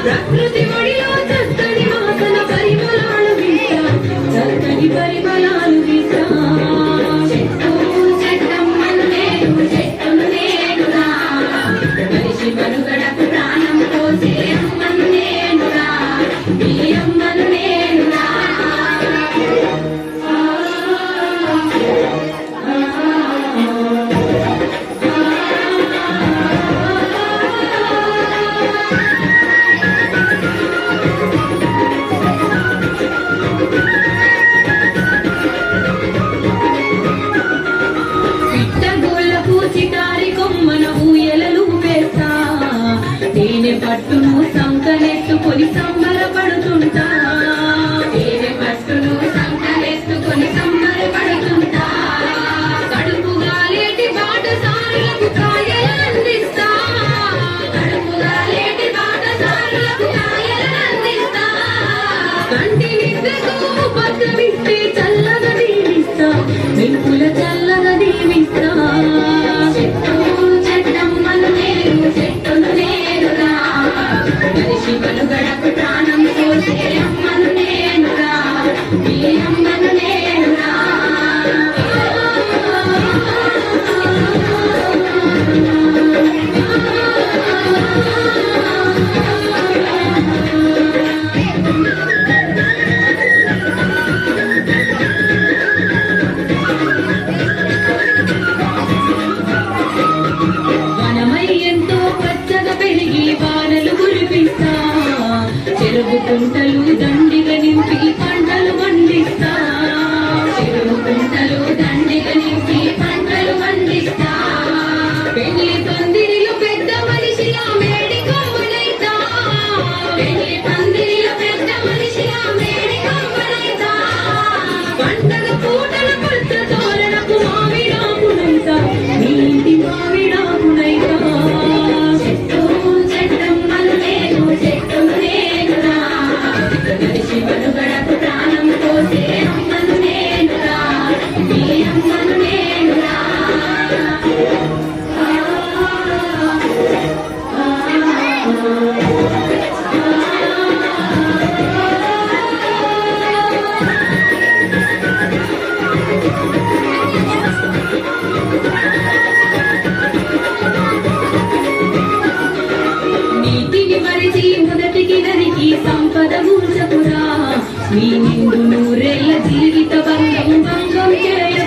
ప్రకృతి ఒడిలో చక్కని వాసన పరిమళాలు వీసా చక్కని పరిమళాలు వీసా చెట్టు చెట్టమ్మను నేను చెట్టును నేనురా మనిషి మనుగడకు ప్రాణం పోసే అమ్మను నేనురా మీ అమ్మను నేనురా చిటారి కొమ్మన ఊయలలు వేస్తా తేనె పట్టును సంకలెత్తుకొని సంబరపడుతుంటా తేనె పట్టును సంకలెత్తుకొని సంబరపడుతుంటా కడుపుగా లేటి బాటసారులకు కాయలు అందిస్తా కడుపుగా లేటి బాటసారులకు కాయలు అందిస్తా కంటి నిద్రకు పక్కమిస్తే చల్లగా దీవిస్తా వెంకుల చల్లగా దీవిస్తా మనుగడకు ప్రాణం పోసే అమ్మను నేనురా మీ అమ్మను నేనురా వనమై ఎంతో పచ్చగా పెరిగి వానలు కురిపిస్తా చెరుకు కుంటలు దండిగా నింపి పంటలు పండిస్తా చెరుకు కుంటలు దండిగా నింపి పంటలు పండిస్తా పెళ్లి పందిరిలో పెద్ద మనిషిలా మేడి కొమ్మనైతా పెళ్లి పందిరిలో పెద్ద మనిషిలా మేడి కొమ్మనైతా పండగ పూటల పచ్చ తోరణకు మామిడాకునైతా మీ ఇంటి మామిడాకునైతా చెట్టు చెట్టమ్మను నేను చెట్టును నేనురా మనిషి మనుగడకు ప్రాణం పోసే అమ్మను నేనురా మీ అమ్మను నేనురా నీటిని మరిచి మొదటికి నరికి సంపద ఉంచకురా మీ నిండు నూరేళ్ల జీవిత బంధం భంగం చేయ